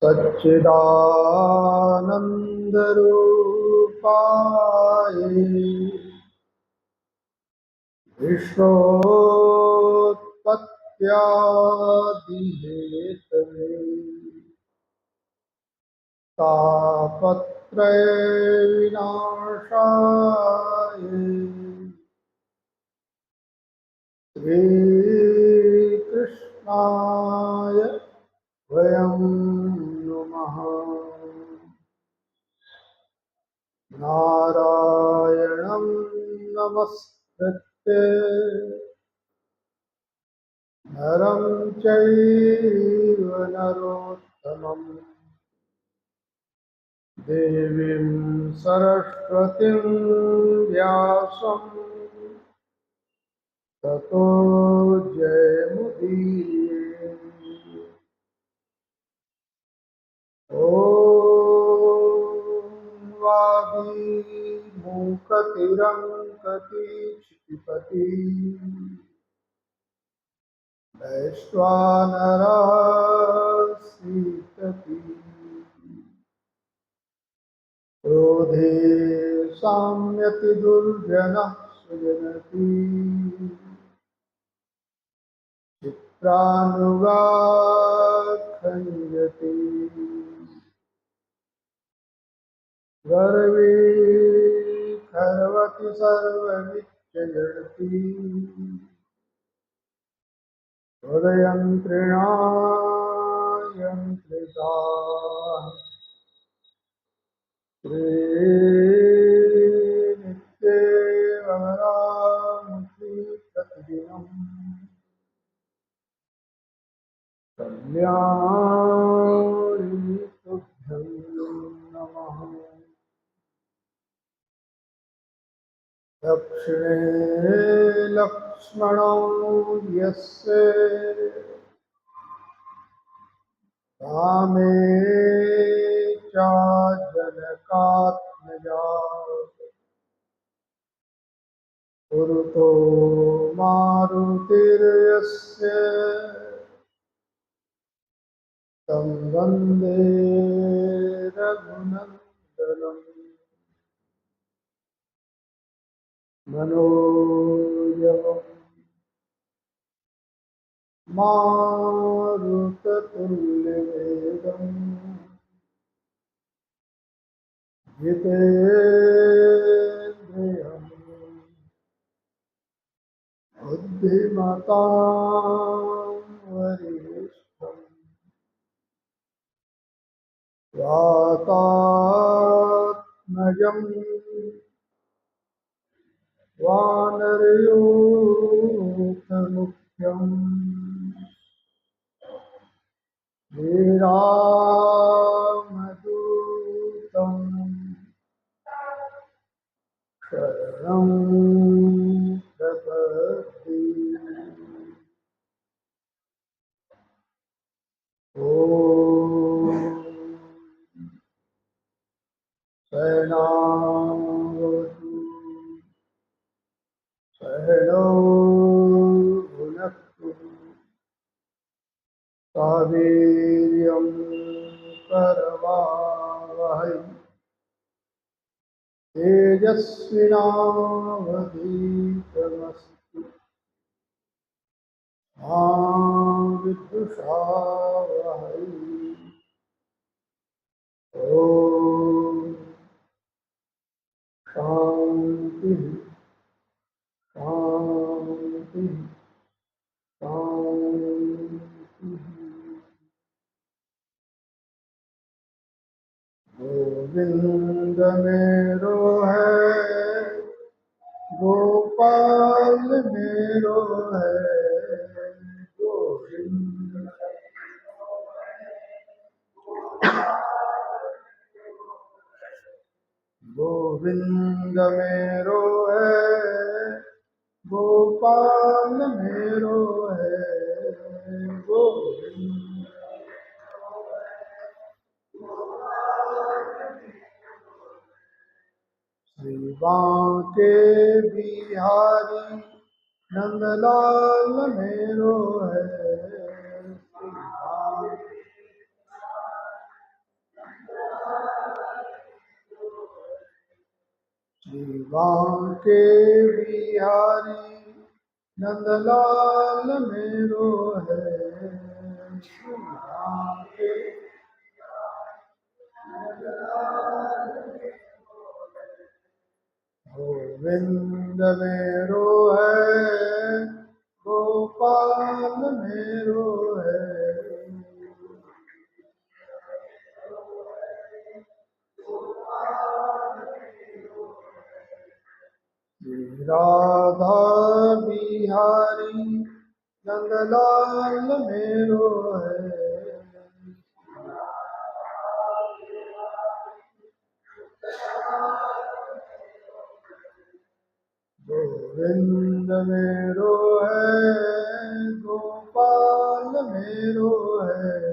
सच्चिदानन्दरूपाय विश्वोत्पत्त्यादिहेतवे तापत्रयविनाशाय श्रीकृष्णाय वयं नुमः। नारायणं नमस्कृत्य नरं चैव नरोत्तमं देवीं सरस्वतीं व्यासं ततो जयमुदीरये। ॐ वागीमुखतिरङ्कति क्षिपति वैश्वानरः सीदति क्रोधे साम्यति दुर्जनः सृजनति चित्रानुगाख्यन्ति गर्वे खर्वति सर्वमिच्छयति हृदयन्त्रिणायन्त्रिता नित्येवरामुखी प्रतिदिनम् कल्याणी तुभ्यं नमः। दक्षिणे लक्ष्मणो यस्य रामे च जनकात्मजा पुरुतो मारुतिर्यस्य तं वन्दे रघुनन्दनम्। मनोजवं मारुततुल्यवेगं जितेन्द्रियं बुद्धिमतां वरिष्ठं वातात्मजं वानरयूथमुख्यम् श्रीरामदूतं शरणं प्रपद्ये। ॐ सहनावतु सहनौ भुनक्तु सावीर्यं करवावहै तेजस्विनावधीतमस्तु मा विद्विषावहै। ॐ शान्ति शान्ति शान्ति। गोविंद मेरो है गोपाल मेरो है गोविंद गोविंद मेरो है गोपाल मेरो है गोविंद। श्री बांके बिहारी नंदलाल मेरो है बांके बिहारी नंदलाल मेरो है। बांके गोविंद मेरो है, गोपाल मेरो है। राधा बिहारी नंदलाल मेरो है। गोविंद मेरो है, गोपाल मेरो है।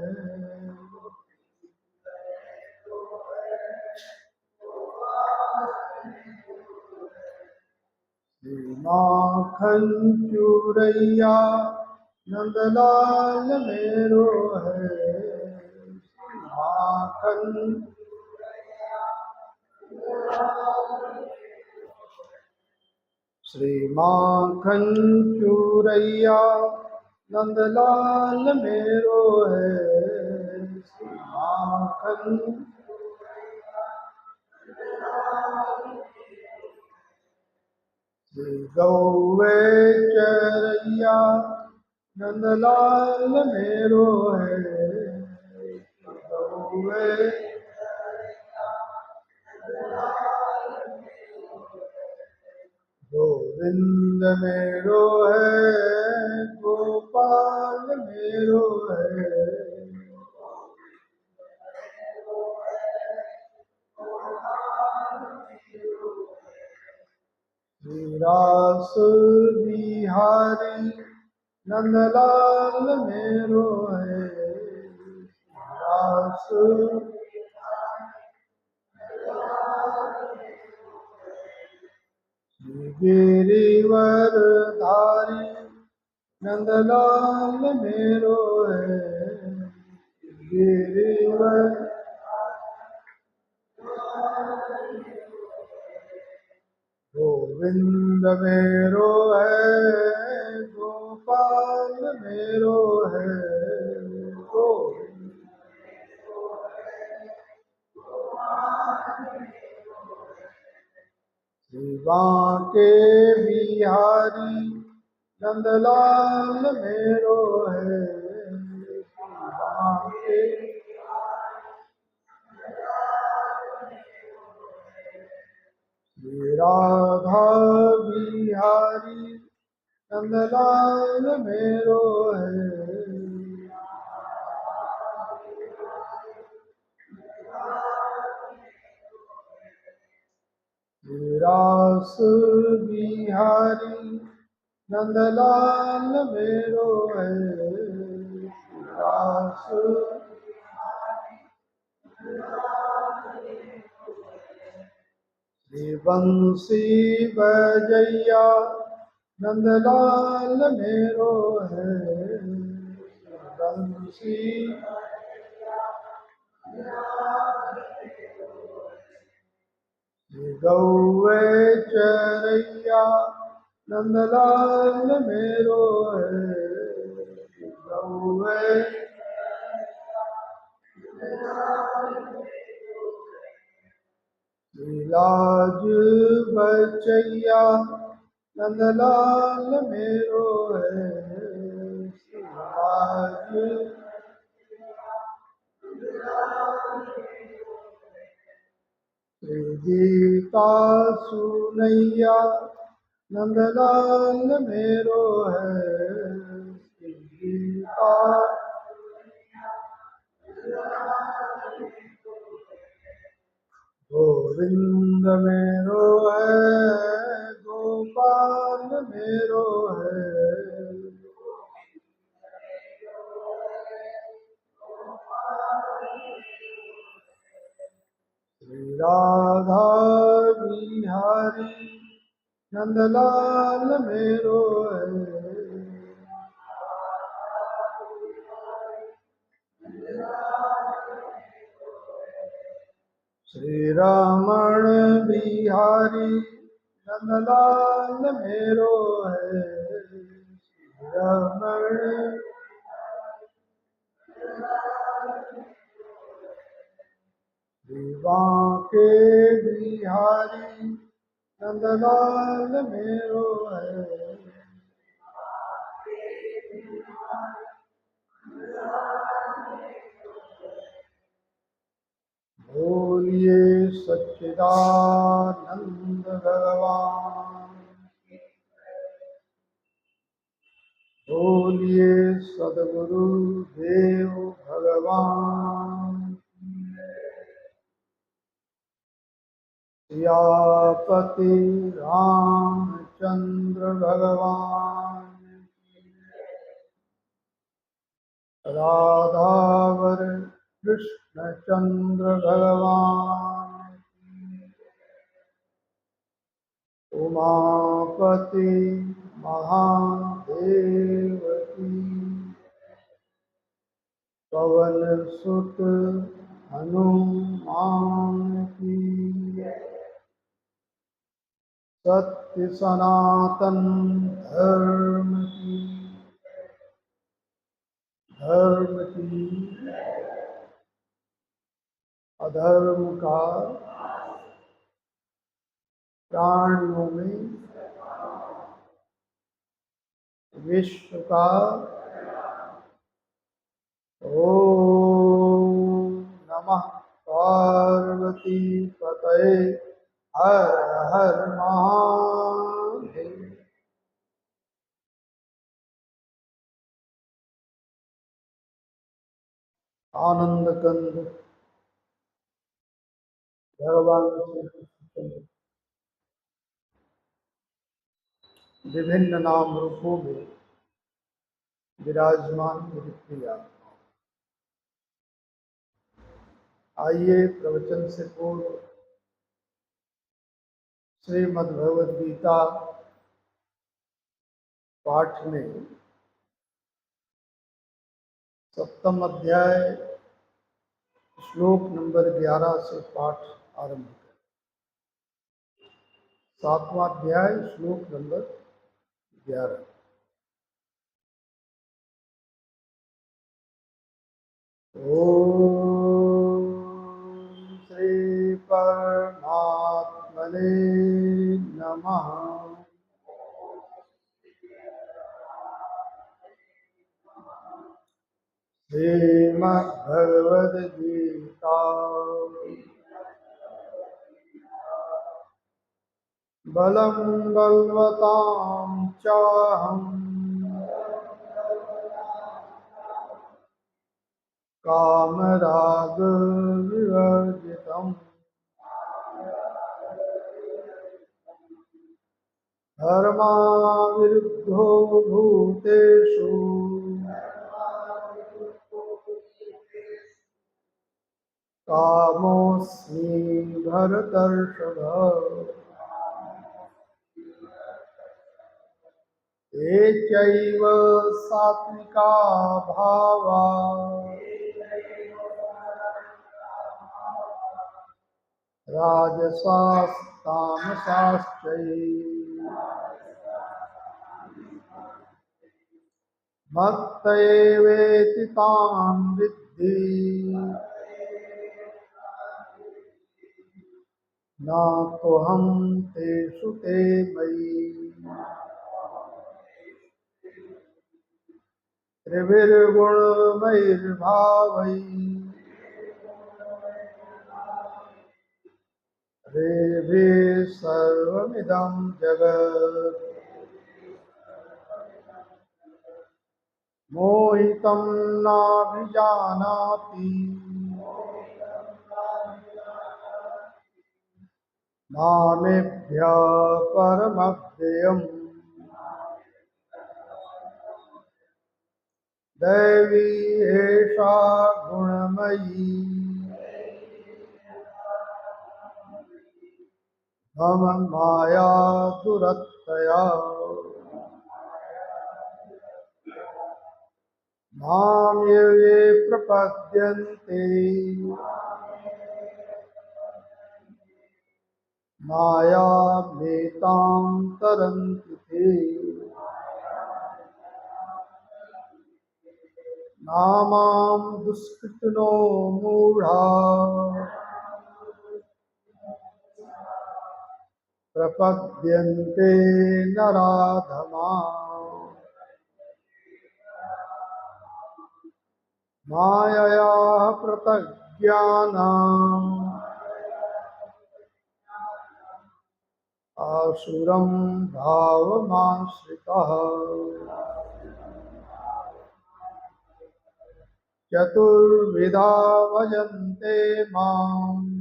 माखन चूरैया नंदलाल मेरो है। माखन श्री माखन चूरैया नंदलाल मेरो है। श्री माखन श्री गौवे चरैया नंदलाल मेरो है। गौवे गोविंद मेरो है, गोपाल मेरो है। रास बिहारी नंदलाल मेरो है। रास गिरिवर धारी नंदलाल मेरो है। गिरिवर गोविंद मेरो है, गोपाल मेरो है। बांके बिहारी नंदलाल मेरो है। बांके राधा बिहारी नंदलाल मेरो है। रास बिहारी नंदलाल मेरो है। रास बंसी बजैया नंदलाल मेरो है। बंसी गौवे चरैया नंदलाल मेरो है। गौवे लाज बचैया नंदलाल मेरो है। लाज गीता सुनैया नंदलाल मेरो है। गीता गोविंद मेरो है, गोपाल मेरो है। श्री राधा बिहारी नंदलाल मेरो है। श्री रमण बिहारी नंदलाल मेरो है रमण बांके बिहारी नंदलाल मेरो है। बोलिए सच्चिदानंद भगवान, बोलिए सद्गुरु देव भगवान, सियापति रामचंद्र भगवान, राधावर कृष्णचंद्र भगवान, उमापति महादेव की, पवन सुत हनुमान की, सत्य सनातन धर्म की, अधर्म का प्राणियों में विश्व का ओम नमः पार्वती पतये हर हर महादेव। आनंद कंद भगवान श्री कृष्ण विभिन्न नाम रूपों में विराजमान प्रिया। आइए प्रवचन से पूर्व श्रीमद् भगवद गीता पाठ में 7वां अध्याय श्लोक नंबर 11 से पाठ आरंभ करें। 7वां अध्याय श्लोक नंबर 11। ओम श्री परमात्मने नमः। श्रीमद्भगवद गीता बलं बलवतां चाहम् कामराग विवर्जितम् धर्माविरुद्धो भूतेषु कामोऽस्मि भरतर्षभ। ये चैव सात्विका भावा राजसास्तामसाश्चैव मत्त एवेति तान् विद्धि न तोऽहं तेषु ते मयि। त्रिभिर्गुणमयैर्भावैः रेभिः सर्वमिदं जगत् मोहितं नाभिजानाति मामेभ्यः परमव्ययम्। दैवी एषा गुणमयी मम माया दुरत्यया मां ये प्रपद्यन्ते मायामेतां तरन्ति ते नामां दुष्कृतिनो मूढा प्रपद्यन्ते नराधमा मायया पृथग्ज्ञानाम् आसुरं भावमाश्रितः चतुर्विधा भजन्ते माम्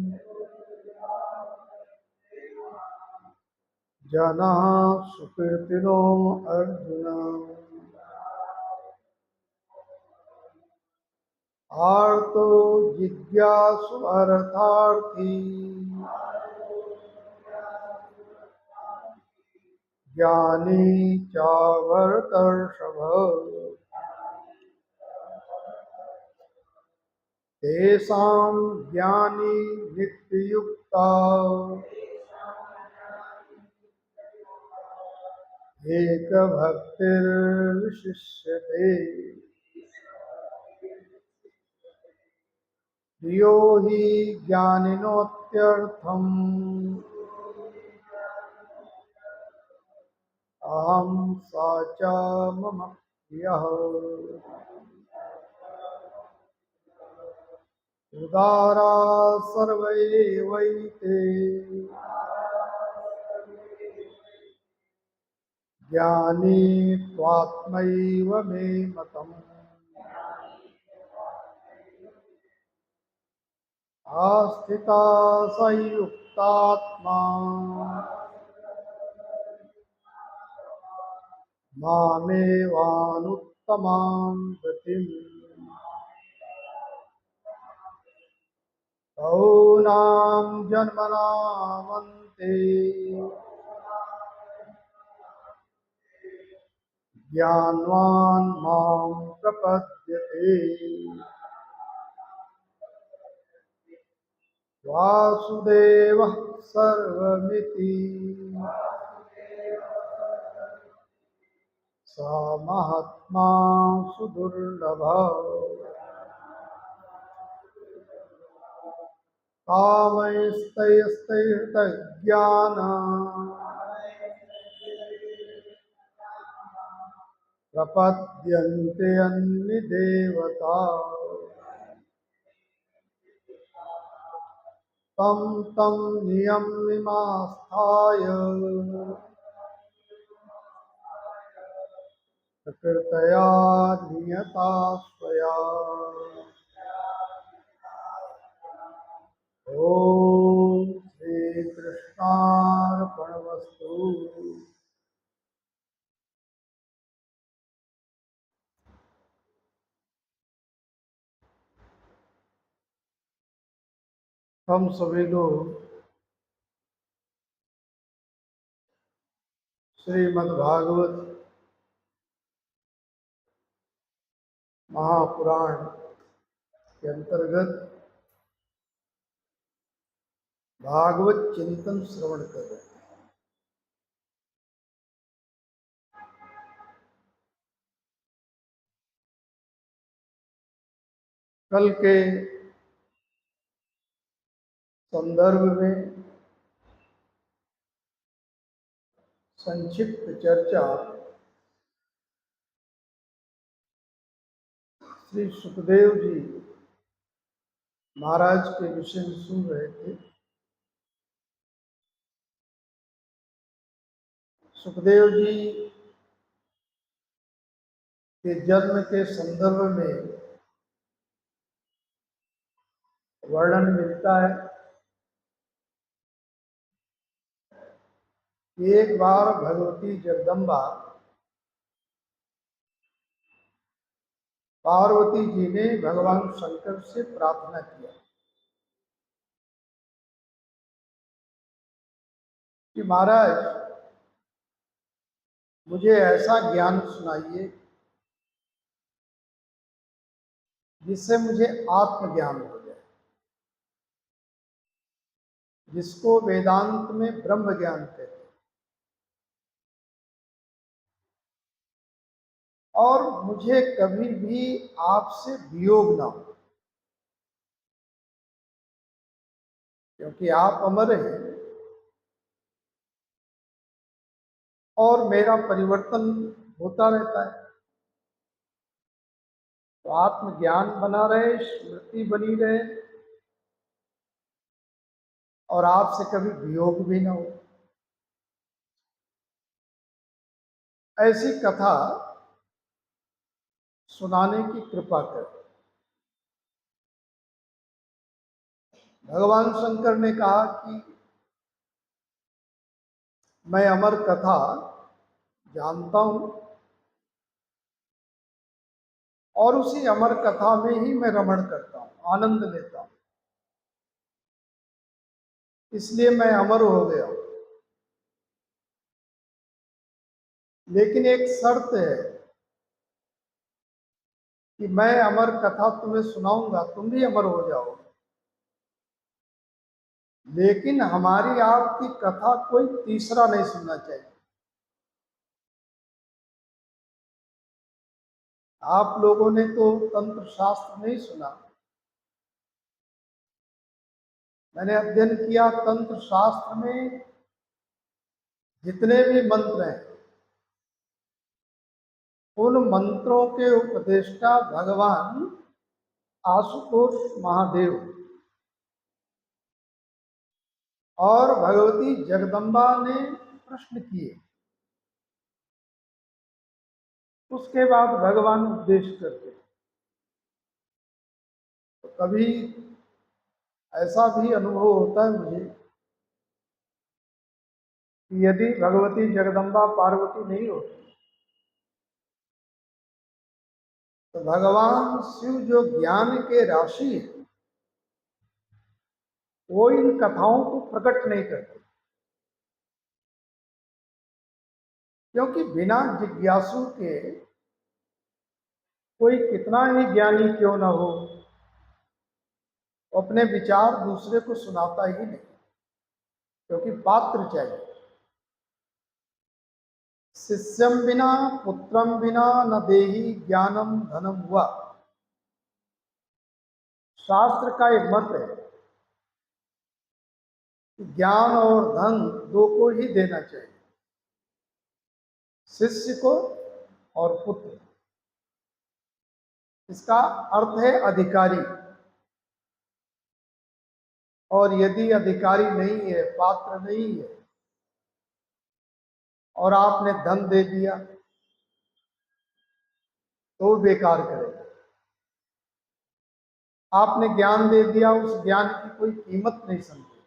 जनाः सुकृतिनो अर्जुन आर्तो जिज्ञासु अर्थार्थी ज्ञानी चावर्तर्षभ तेषां ज्ञानी नित्ययुक्ता एकभक्तिर्विशिष्यते प्रियो हि ज्ञानिनोत्यर्थम् अहं सा च मम प्रियः उदारा सर्व एवैते ज्ञानी त्वात्मैव मे मतम् आस्थिता संयुक्तात्मा मामेवानुत्तमां गतिम् बहूनां जन्मनामन्ते ज्ञानवान् मां प्रपद्यते वासुदेवः सर्वमिति स महात्मा सुदुर्लभः कामैस्तैस्तैर्हृतज्ञाना प्रपद्यन्ते अन्यदेवता तं तं नियम्यमास्थाय प्रकृत्या नियता स्वया ओम श्री कृष्णार्पणमस्तु। हम सभी लोग श्रीमद्भागवत महापुराण के अंतर्गत भागवत चिंतन श्रवण कर रहे हैं। कल के संदर्भ में संक्षिप्त चर्चा श्री सुखदेव जी महाराज के विषय में सुन रहे थे। सुखदेव जी के जन्म के संदर्भ में वर्णन मिलता है कि एक बार भगवती जगदम्बा पार्वती जी ने भगवान शंकर से प्रार्थना किया कि महाराज मुझे ऐसा ज्ञान सुनाइए जिससे मुझे आत्मज्ञान हो जाए। जिसको वेदांत में ब्रह्म ज्ञान कहते हैं। और मुझे कभी भी आपसे वियोग ना हो, क्योंकि आप अमर हैं और मेरा परिवर्तन होता रहता है। तो आत्मज्ञान बना रहे, स्मृति बनी रहे और आपसे कभी वियोग भी ना हो। ऐसी कथा सुनाने की कृपा करें। भगवान शंकर ने कहा कि मैं अमर कथा जानता हूं और उसी अमर कथा में ही मैं रमण करता हूं, आनंद लेता हूं, इसलिए मैं अमर हो गया हूं। लेकिन एक शर्त है कि मैं अमर कथा तुम्हें सुनाऊंगा, तुम भी अमर हो जाओगे, लेकिन हमारी आपकी कथा कोई तीसरा नहीं सुनना चाहिए। आप लोगों ने तो तंत्र शास्त्र नहीं सुना। मैंने अध्ययन किया तंत्र शास्त्र में जितने भी मंत्र हैं, उन मंत्रों के उपदेष्टा भगवान आशुतोष महादेव और भगवती जगदम्बा ने प्रश्न किए, उसके बाद भगवान उपदेश करते। तो कभी ऐसा भी अनुभव होता है मुझे कि यदि भगवती जगदम्बा पार्वती नहीं होती तो भगवान शिव जो ज्ञान के राशि है, वो इन कथाओं को प्रकट नहीं करते, क्योंकि बिना जिज्ञासु के कोई कितना ही ज्ञानी क्यों न हो, अपने विचार दूसरे को सुनाता ही नहीं, क्योंकि पात्र चाहिए। शिष्यम बिना पुत्रम बिना न देहि ज्ञानम धनम हुआ, शास्त्र का एक मत है कि ज्ञान और धन दो को ही देना चाहिए, शिष्य को और पुत्र। इसका अर्थ है अधिकारी। और यदि अधिकारी नहीं है, पात्र नहीं है, और आपने धन दे दिया तो बेकार करेगा। आपने ज्ञान दे दिया, उस ज्ञान की कोई कीमत नहीं समझी।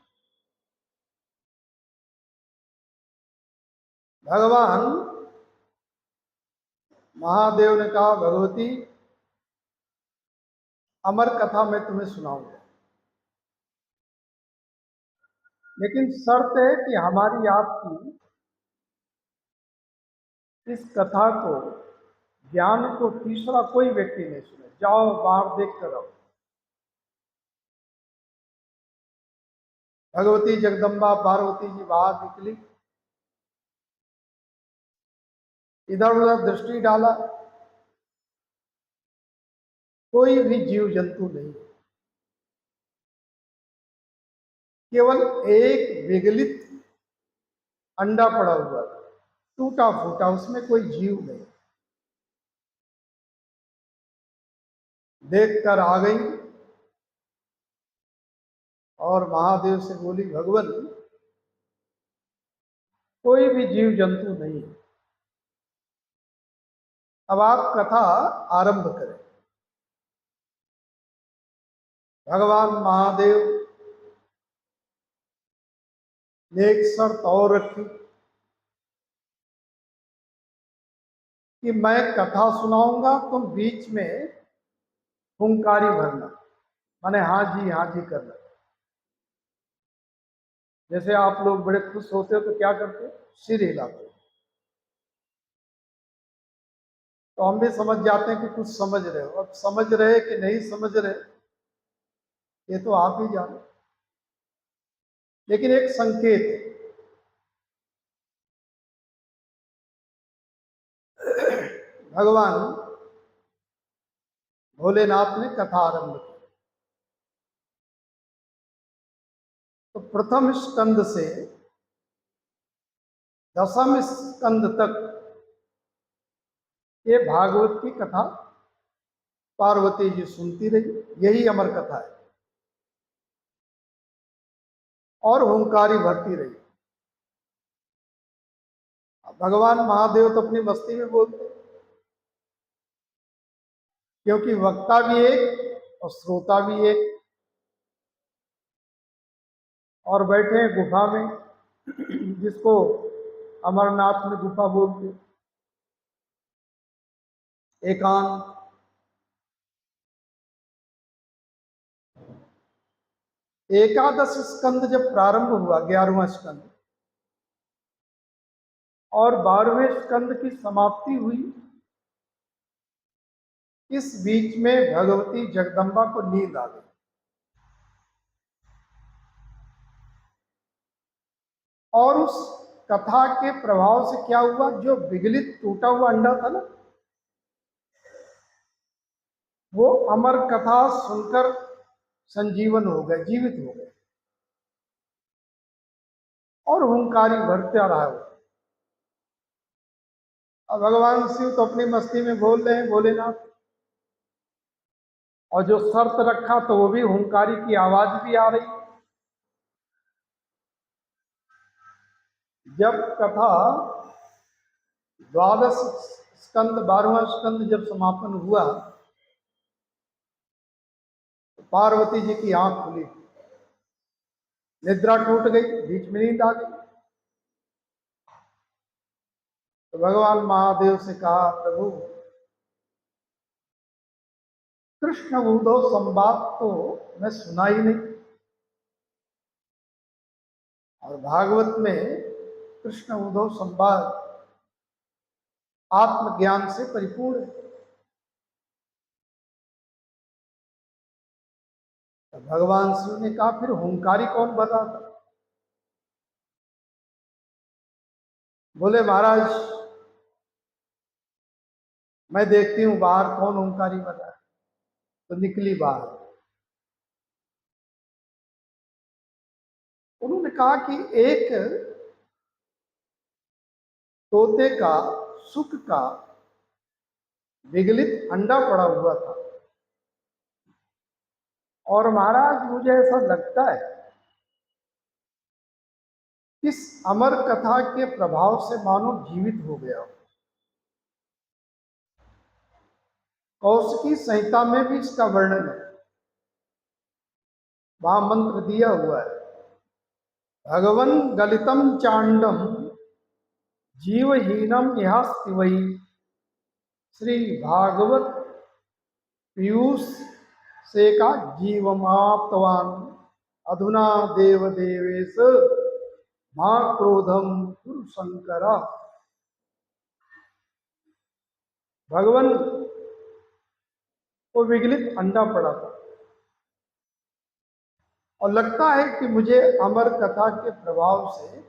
भगवान महादेव ने कहा, भगवती अमर कथा मैं तुम्हें सुनाऊंगा, लेकिन शर्त है कि हमारी आपकी इस कथा को, ज्ञान को तीसरा कोई व्यक्ति नहीं सुने। जाओ बाहर देख कर आओ। भगवती जगदम्बा पार्वती जी बाहर निकली, इधर उधर दृष्टि डाला, कोई भी जीव जंतु नहीं, केवल एक विगलित अंडा पड़ा हुआ था, टूटा फूटा, उसमें कोई जीव नहीं। देखकर आ गई और महादेव से बोली, भगवान कोई भी जीव जंतु नहीं है, अब आप कथा आरंभ करें। भगवान महादेव ने एक शर्त और रखी कि मैं कथा सुनाऊंगा, तुम बीच में हुंकारी भरना, माने हाँ जी करना। जैसे आप लोग बड़े खुश होते हो तो क्या करते हो, सिर हिलाते हो, तो हम भी समझ जाते हैं कि कुछ समझ रहे हो। अब समझ रहे कि नहीं समझ रहे, ये तो आप ही जानो। लेकिन एक संकेत है। भगवान भोलेनाथ ने कथा आरंभ की। तो प्रथम स्कंद से दसम स्कंद तक ये भागवत की कथा पार्वती जी सुनती रही। यही अमर कथा है और हुंकारी भरती रही। भगवान महादेव तो अपनी मस्ती में बोलते, क्योंकि वक्ता भी एक और श्रोता भी एक, और बैठे हैं गुफा में, जिसको अमरनाथ में गुफा बोलते, एकांत। एकादश स्कंद जब प्रारंभ हुआ, 11वां स्कंद, और 12वें स्कंद की समाप्ति हुई, इस बीच में भगवती जगदम्बा को नींद आ गई। और उस कथा के प्रभाव से क्या हुआ, जो विगलित टूटा हुआ अंडा था ना, वो अमर कथा सुनकर संजीवन हो गए, जीवित हो गए, और हुंकारी भरते रहा वो। अब भगवान शिव तो अपनी मस्ती में बोल रहे हैं, भोलेनाथ, और जो शर्त रखा तो वो भी हुंकारी की आवाज भी आ रही। जब कथा 12 स्कंद 12वां स्कंद जब समापन हुआ, तो पार्वती जी की आंख खुली, निद्रा टूट गई, बीच में नींद आ गई। तो भगवान महादेव से कहा, प्रभु कृष्ण उद्धव संवाद तो मैं सुना ही नहीं, और भागवत में कृष्ण उद्धव संवाद आत्मज्ञान से परिपूर्ण है। तो भगवान शिव ने कहा, फिर हुंकारी कौन बता था? बोले, महाराज मैं देखती हूं बाहर कौन हुंकारी बता। तो निकली बाहर। उन्होंने कहा कि एक तोते का, सुख का विगलित अंडा पड़ा हुआ था, और महाराज मुझे ऐसा लगता है इस अमर कथा के प्रभाव से मानो जीवित हो गया हो। कौशिकी संहिता में भी इसका वर्णन है, वहां मंत्र दिया हुआ है, भगवन गलितम चांडम जीवहीनम यहास्ति वही श्री भागवत पीयूष से का जीवमाप्तवान अधुना देव देवेश मां क्रोधम कुरु शंकर। भगवान को विगलित अंडा पड़ा था, और लगता है कि मुझे अमर कथा के प्रभाव से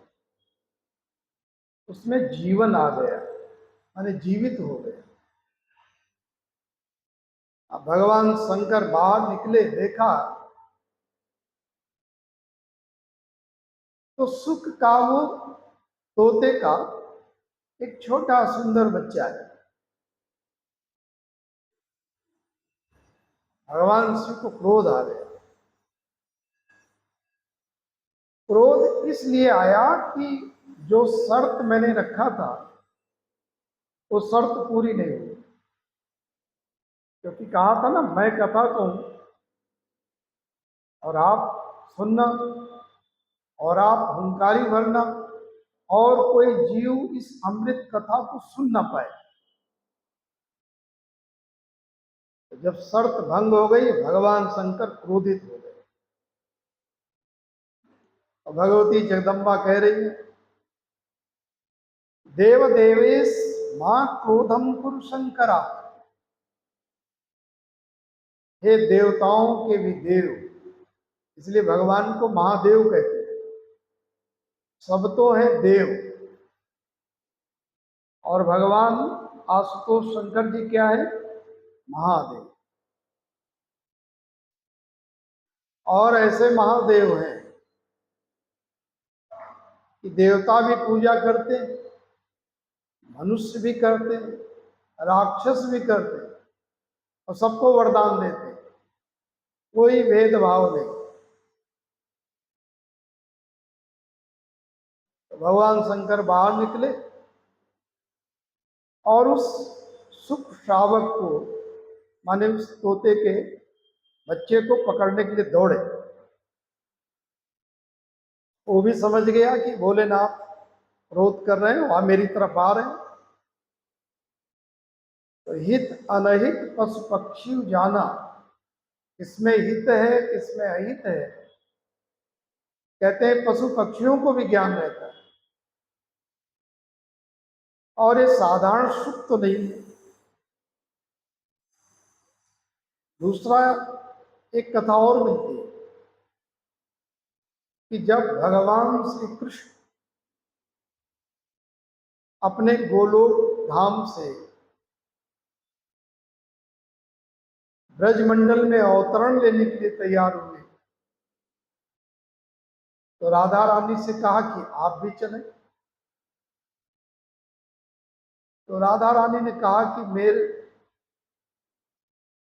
उसमें जीवन आ गया, माने जीवित हो गया। अब भगवान शंकर बाहर निकले, देखा तो सुख का वो तोते का एक छोटा सुंदर बच्चा है। भगवान शिव को क्रोध आ गया। क्रोध इसलिए आया कि जो शर्त मैंने रखा था वो शर्त पूरी नहीं हुई। क्योंकि कहा था ना, मैं कथा कहूं और आप सुनना, और आप हुंकारी भरना, और कोई जीव इस अमृत कथा को सुन ना पाए। तो जब शर्त भंग हो गई, भगवान शंकर क्रोधित हो गए। और भगवती जगदम्बा कह रही है, देव देवेश मां क्रोधम कुरु शंकरा। हे देवताओं के भी देव, इसलिए भगवान को महादेव कहते हैं। सब तो है देव, और भगवान आशुतोष शंकर जी क्या है? महादेव। और ऐसे महादेव हैं कि देवता भी पूजा करते हैं, मनुष्य भी करते हैं, राक्षस भी करते हैं, और सबको वरदान देते हैं, कोई भेदभाव नहीं। तो भगवान शंकर बाहर निकले और उस सुख श्रावक को, माने उस तोते के बच्चे को पकड़ने के लिए दौड़े। वो भी समझ गया कि भोलेनाथ क्रोध कर रहे हैं, वहां मेरी तरफ आ रहे हैं। तो हित अनहित पशु पक्षी जाना, किसमें हित है किसमें अहित है, कहते हैं पशु पक्षियों को भी ज्ञान रहता है, और ये साधारण सुख तो नहीं है। दूसरा, एक कथा और मिलती है कि जब भगवान श्री कृष्ण अपने गोलोक धाम से ब्रजमंडल में अवतरण लेने के लिए तैयार हुए, तो राधा रानी से कहा कि आप भी चलें। तो राधा रानी ने कहा कि मेरे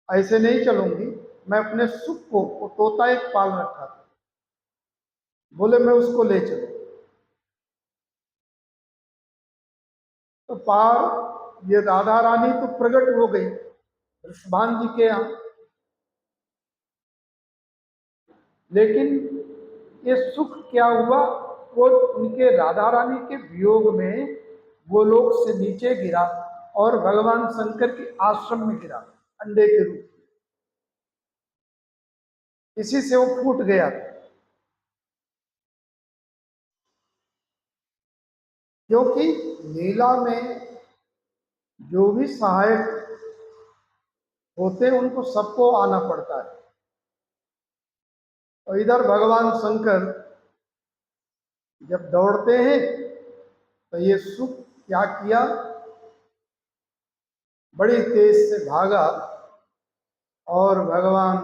ऐसे नहीं चलूंगी, मैं अपने सुख को, वो तोता एक पाल रखा था, बोले मैं उसको ले चलूं। तो पार ये राधा रानी तो प्रकट हो गई ऋषभान जी के यहाँ, लेकिन ये सुख क्या हुआ, वो उनके राधा रानी के वियोग में वो लोग से नीचे गिरा और भगवान शंकर के आश्रम में गिरा अंडे के रूप में। इसी से वो फूट गया था, क्योंकि लीला में जो भी सहायक होते हैं उनको सबको आना पड़ता है। और इधर भगवान शंकर जब दौड़ते हैं तो ये सुख क्या किया, बड़ी तेज से भागा और भगवान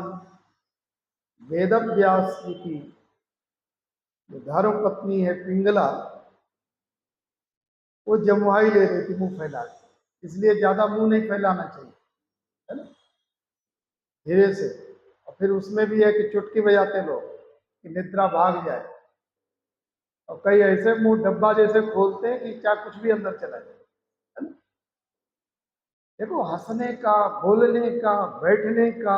वेदव्यास जी की जो धर्म पत्नी है पिंगला, वो जमुआई ले रही थी मुंह फैला के, इसलिए ज्यादा मुंह नहीं फैलाना चाहिए, है ना, धीरे से। और फिर उसमें भी है कि चुटकी बजाते लोग कि निद्रा भाग जाए, और कई ऐसे मुंह डब्बा जैसे खोलते हैं कि क्या कुछ भी अंदर चला जाए, है ना। देखो, हंसने का, बोलने का, बैठने का,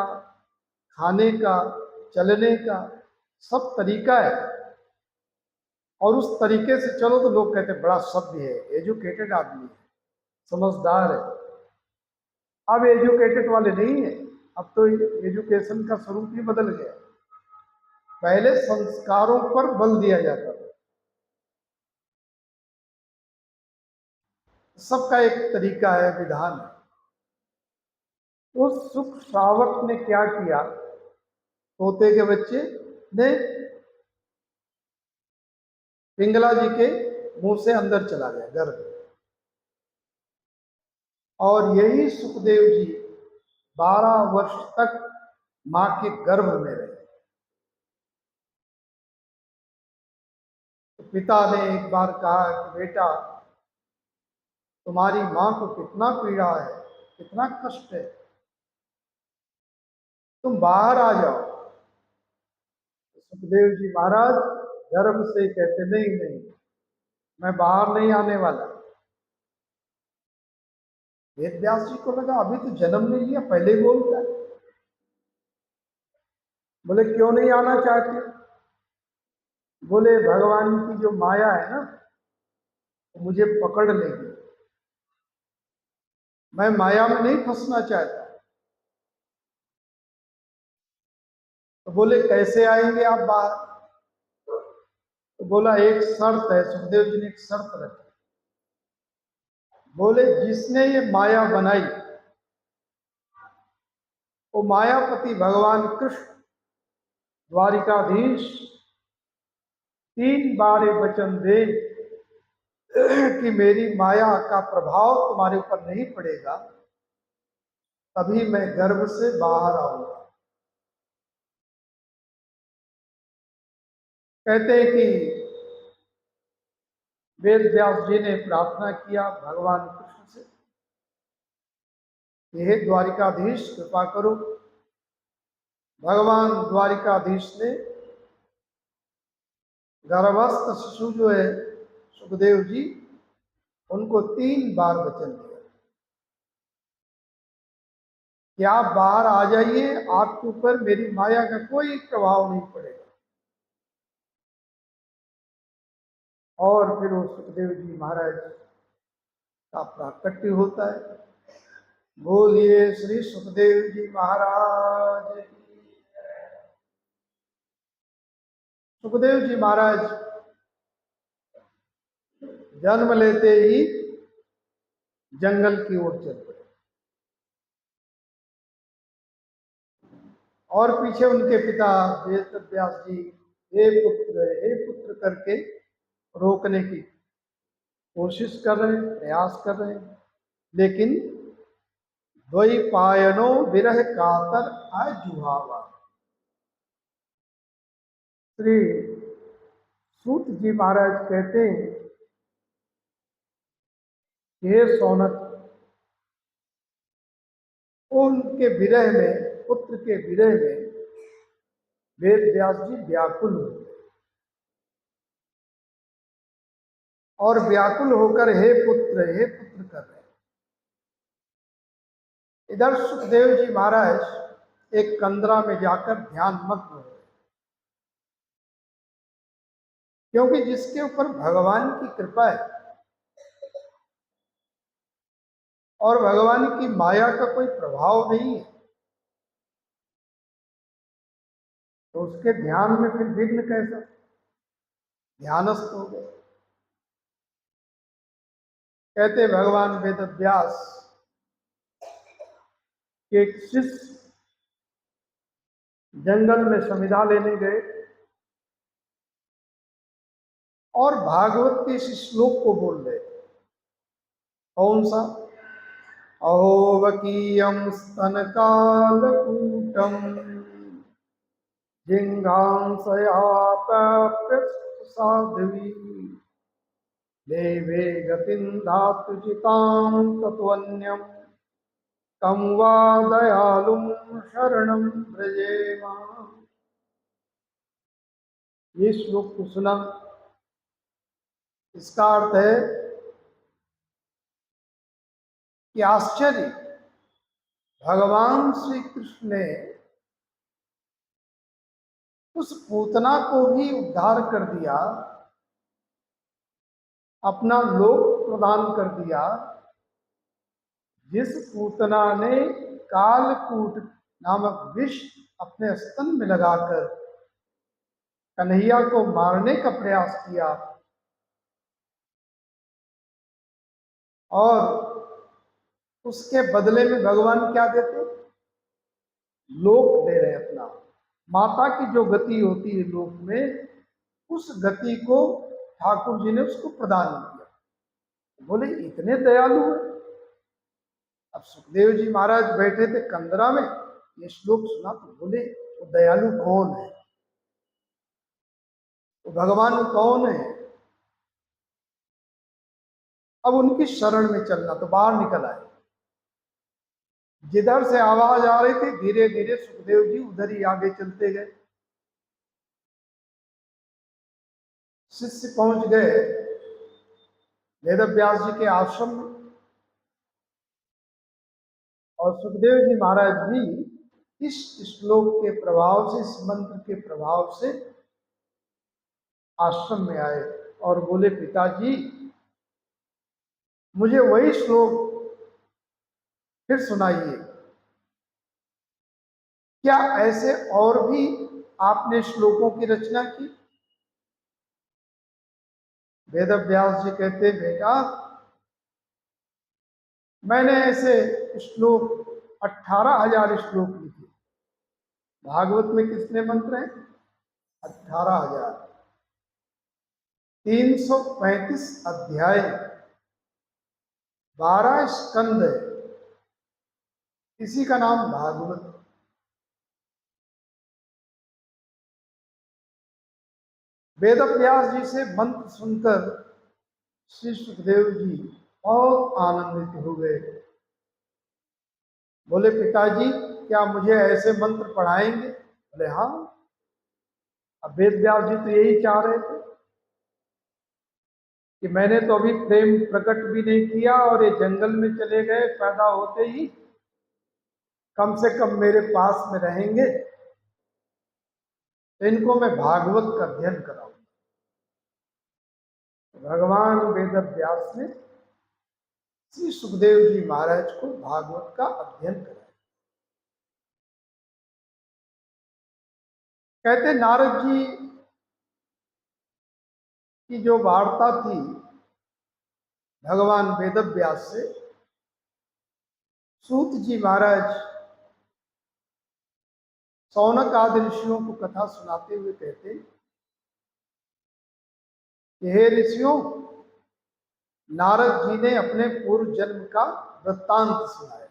खाने का, चलने का सब तरीका है, और उस तरीके से चलो तो लोग कहते हैं बड़ा सभ्य है, एजुकेटेड आदमी है, समझदार है। अब एजुकेटेड वाले नहीं है, अब तो एजुकेशन का स्वरूप ही बदल गया। पहले संस्कारों पर बल दिया जाता था, सबका एक तरीका है, विधान है। उस सुख श्रावक ने क्या किया, तोते के बच्चे ने पिंगला जी के मुंह से अंदर चला गया गर्भ, और यही सुखदेव जी 12 वर्ष तक मां के गर्भ में रहे। तो पिता ने एक बार कहा कि बेटा, तुम्हारी मां को कितना पीड़ा है, कितना कष्ट है, तुम बाहर आ जाओ। तो सुखदेव जी महाराज गर्भ से कहते नहीं नहीं, मैं बाहर नहीं आने वाला। वेदव्यास जी को लगा अभी तो जन्म नहीं लिया, पहले ही बोलता है। बोले क्यों नहीं आना चाहते? बोले भगवान की जो माया है ना, वो मुझे पकड़ लेगी, मैं माया में नहीं फंसना चाहता। तो बोले कैसे आएंगे आप बाहर? तो बोला एक शर्त है, सुखदेव जी ने एक शर्त रखी। बोले जिसने ये माया बनाई, वो मायापति भगवान कृष्ण द्वारिकाधीश 3 बार ये वचन दे कि मेरी माया का प्रभाव तुम्हारे ऊपर नहीं पड़ेगा, तभी मैं गर्भ से बाहर आऊंगा। कहते हैं कि वेद व्यास जी ने प्रार्थना किया भगवान कृष्ण से, हे द्वारिकाधीश कृपा करो। भगवान द्वारिकाधीश ने गर्भस्थ शिशु जो है सुखदेव जी, उनको 3 बार वचन दिया कि आप बाहर आ जाइए, आपके ऊपर मेरी माया का कोई प्रभाव नहीं पड़ेगा। और फिर वो सुखदेव जी महाराज का प्राकट्य होता है। बोलिए श्री सुखदेव जी महाराज की। सुखदेव जी महाराज जन्म लेते ही जंगल की ओर चल पड़े और पीछे उनके पिता वेद व्यास जी हे पुत्र करके रोकने की कोशिश कर रहे हैं, प्रयास कर रहे हैं, लेकिन द्वैपायनो विरह कातर अजुहावा। श्री सूत जी महाराज कहते हैं, हे सौनक, उनके विरह में, पुत्र के विरह में वेद व्यास जी व्याकुल हुए और व्याकुल होकर हे पुत्र कर रहे हैं। इधर सुखदेव जी महाराज एक कंदरा में जाकर ध्यान मग्न हुए, क्योंकि जिसके ऊपर भगवान की कृपा है और भगवान की माया का कोई प्रभाव नहीं है, तो उसके ध्यान में फिर विघ्न कैसा? ध्यानस्थ हो गए। कहते भगवान वेद व्यास के एक शिष्य जंगल में समिधा लेने गए और भागवत के इस श्लोक को बोल रहे। कौन सा? अहोवकीयं स्तनकालकूटं जिंघांसयाप्य साध्वी देवे गतिं धातु चितां तत्वन्यं तं वा दयालुं शरणं व्रजेम। ये श्लोक को सुना, इसका अर्थ है कि आश्चर्य, भगवान श्री कृष्ण ने उस पूतना को भी उद्धार कर दिया, अपना लोक प्रदान कर दिया, जिस पूतना ने कालकूट नामक विष अपने स्तन में लगाकर कन्हैया को मारने का प्रयास किया और उसके बदले में भगवान क्या देते? लोक दे रहे अपना। माता की जो गति होती है लोक में, उस गति को ठाकुर जी ने उसको प्रदान किया। बोले इतने दयालु है। अब सुखदेव जी महाराज बैठे थे कंदरा में, ये श्लोक सुना तो बोले वो दयालु कौन है, वो भगवान कौन है? अब उनकी शरण में चलना, तो बाहर निकल आए। जिधर से आवाज आ रही थी धीरे धीरे सुखदेव जी उधर ही आगे चलते गए। शिष्य पहुंच गए वेद व्यास जी के आश्रम में और सुखदेव जी महाराज भी इस श्लोक के प्रभाव से, इस मंत्र के प्रभाव से आश्रम में आए और बोले पिताजी, मुझे वही श्लोक फिर सुनाइए। क्या ऐसे और भी आपने श्लोकों की रचना की? वेद व्यास जी कहते बेटा, मैंने ऐसे श्लोक 18,000 श्लोक लिखे। भागवत में कितने मंत्र हैं? 18,000। 335 अध्याय, 12 स्कंद है, इसी का नाम भागवत। वेद व्यास जी से मंत्र सुनकर श्री सुखदेव जी बहुत आनंदित हो गए। बोले पिताजी, क्या मुझे ऐसे मंत्र पढ़ाएंगे? बोले हाँ। अब वेद व्यास जी तो यही चाह रहे थे कि मैंने तो अभी प्रेम प्रकट भी नहीं किया और ये जंगल में चले गए, पैदा होते ही कम से कम मेरे पास में रहेंगे तो इनको मैं भागवत का अध्ययन कराऊंगा। भगवान वेद व्यास ने श्री सुखदेव जी महाराज को भागवत का अध्ययन कराया। कहते नारद जी की जो वार्ता थी भगवान वेद व्यास से, सूत जी महाराज सौनक आदि ऋषियों को कथा सुनाते हुए कहते कि हे ऋषियों, नारद जी ने अपने पूर्व जन्म का वृत्तांत सुनाया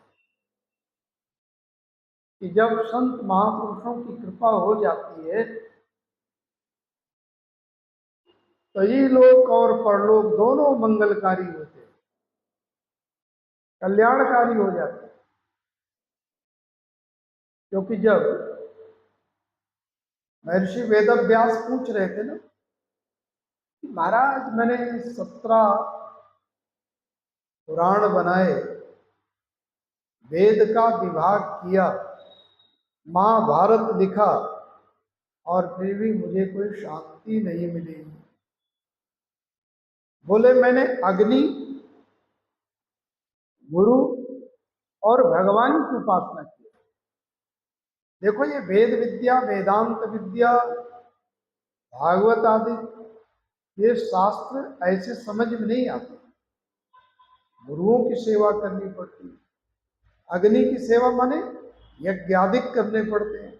कि जब संत महापुरुषों की कृपा हो जाती है तो ये लोक और परलोक दोनों मंगलकारी होते हैं, कल्याणकारी हो जाते हैं। क्योंकि जब महर्षि वेद व्यास पूछ रहे थे ना कि महाराज मैंने 17 पुराण बनाए, वेद का विभाग किया, महाभारत लिखा और फिर भी मुझे कोई शांति नहीं मिली। बोले मैंने अग्नि, गुरु और भगवान की उपासना की। देखो ये वेद विद्या, वेदांत विद्या, भागवत आदि ये शास्त्र ऐसे समझ में नहीं आते। गुरुओं की सेवा करनी पड़ती है, अग्नि की सेवा माने यज्ञादिक करने पड़ते हैं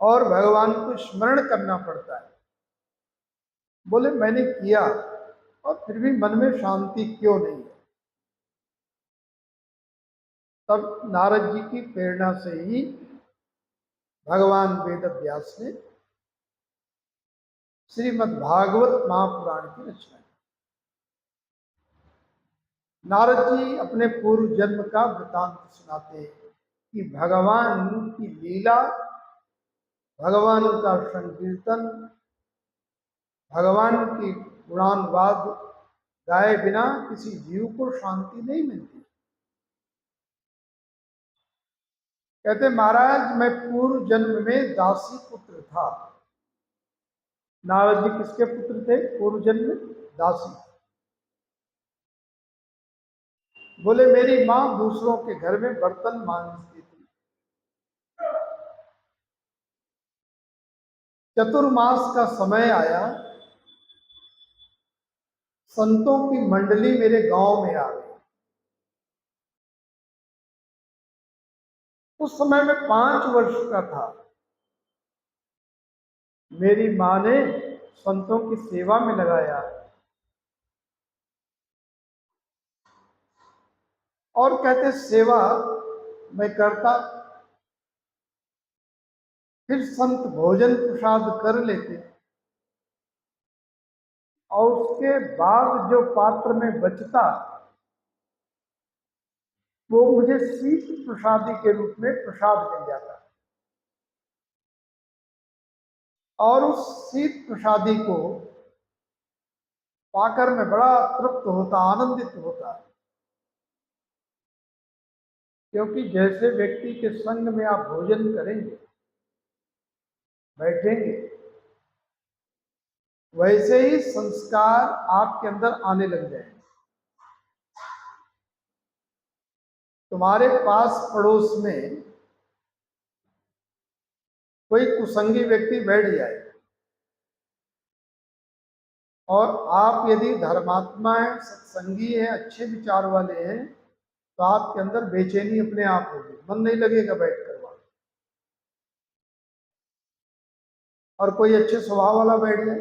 और भगवान को स्मरण करना पड़ता है। बोले मैंने किया और फिर भी मन में शांति क्यों नहीं है? तब नारद जी की प्रेरणा से ही भगवान वेद व्यास ने श्रीमद् भागवत महापुराण की रचना की। नारद जी अपने पूर्व जन्म का वृतांत सुनाते कि भगवान की लीला, भगवान का संकीर्तन, भगवान की गुणानुवाद गाए बिना किसी जीव को शांति नहीं मिलती। कहते महाराज मैं पूर्व जन्म में दासी पुत्र था। नारद जी किसके पुत्र थे पूर्व जन्म में? दासी। बोले मेरी मां दूसरों के घर में बर्तन मांजती थी। चतुर्मास का समय आया, संतों की मंडली मेरे गांव में आ गई। उस समय मैं 5 वर्ष का था। मेरी मां ने संतों की सेवा में लगाया और कहते सेवा मैं करता, फिर संत भोजन प्रसाद कर लेते और उसके बाद जो पात्र में बचता वो मुझे शीत प्रसादी के रूप में प्रसाद मिल जाता और उस शीत प्रसादी को पाकर मैं बड़ा तृप्त होता, आनंदित होता। क्योंकि जैसे व्यक्ति के संग में आप भोजन करेंगे, बैठेंगे, वैसे ही संस्कार आपके अंदर आने लग जाएंगे। तुम्हारे पास पड़ोस में कोई कुसंगी व्यक्ति बैठ जाए और आप यदि धर्मात्मा हैं, सत्संगी हैं, अच्छे विचार वाले हैं तो आपके अंदर बेचैनी अपने आप होगी, मन नहीं लगेगा बैठ कर वहां। और कोई अच्छे स्वभाव वाला बैठ जाए,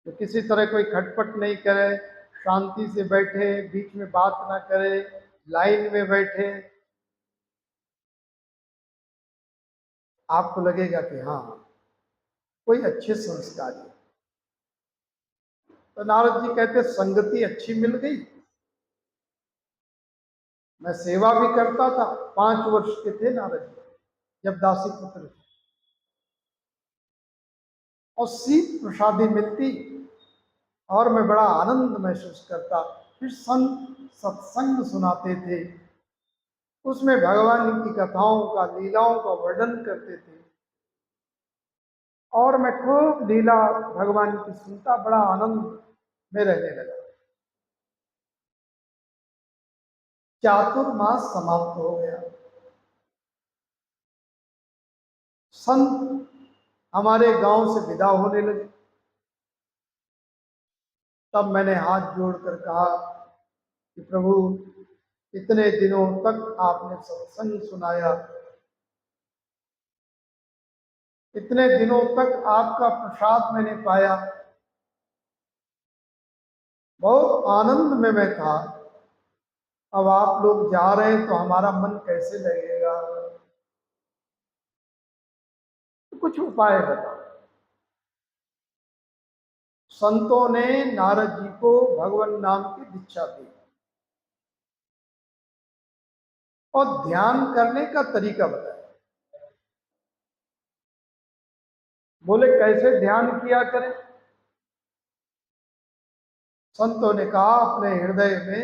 तो किसी तरह कोई खटपट नहीं करे, शांति से बैठे, बीच में बात ना करे, लाइन में बैठे, आपको लगेगा कि हाँ कोई अच्छे संस्कार है। तो नारद जी कहते संगति अच्छी मिल गई, मैं सेवा भी करता था। 5 वर्ष के थे नारद जी जब दासी पुत्र थे, और शीत प्रसादी मिलती और मैं बड़ा आनंद महसूस करता। फिर संत सत्संग सुनाते थे, उसमें भगवान की कथाओं का, लीलाओं का वर्णन करते थे, और मैं खूब लीला भगवान की सुनता, बड़ा आनंद में रहने लगा। चातुर्मास समाप्त हो गया, संत हमारे गांव से विदा होने लगे। तब मैंने हाथ जोड़कर कहा कि प्रभु, इतने दिनों तक आपने सत्संग सुनाया, इतने दिनों तक आपका प्रसाद मैंने पाया, बहुत आनंद में मैं था। अब आप लोग जा रहे हैं तो हमारा मन कैसे लगेगा, तो कुछ उपाय बताओ। संतों ने नारद जी को भगवान नाम की दीक्षा दी और ध्यान करने का तरीका बताया। बोले कैसे ध्यान किया करें। संतों ने कहा अपने हृदय में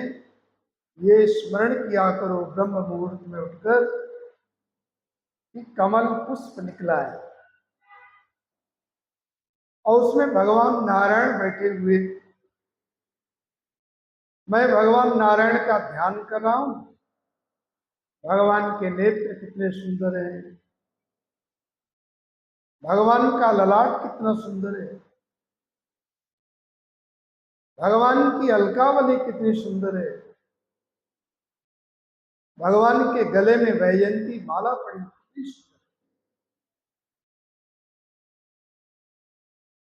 ये स्मरण किया करो ब्रह्म मुहूर्त में उठकर कि कमल पुष्प निकला है और उसमें भगवान नारायण बैठे हुए, मैं भगवान नारायण का ध्यान कर रहा हूं। भगवान के नेत्र कितने सुंदर हैं, भगवान का ललाट कितना सुंदर है, भगवान की अलकावली कितनी सुंदर है, भगवान के गले में वैजयंती माला पड़ी कितनी सुंदर।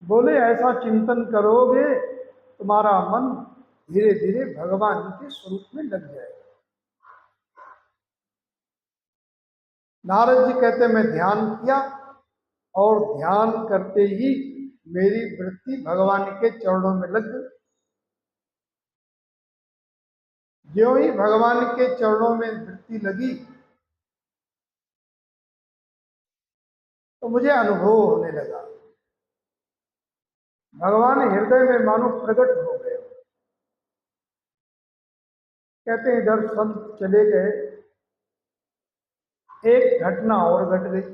बोले ऐसा चिंतन करोगे तुम्हारा मन धीरे धीरे भगवान के स्वरूप में लग जाएगा। नारद जी कहते मैं ध्यान किया और ध्यान करते ही मेरी वृत्ति भगवान के चरणों में लग गई। ज्यों ही भगवान के चरणों में वृत्ति लगी तो मुझे अनुभव होने लगा, भगवान हृदय में मानो प्रकट हो गए। कहते हैं इधर संत चले गए, एक घटना और घट गई।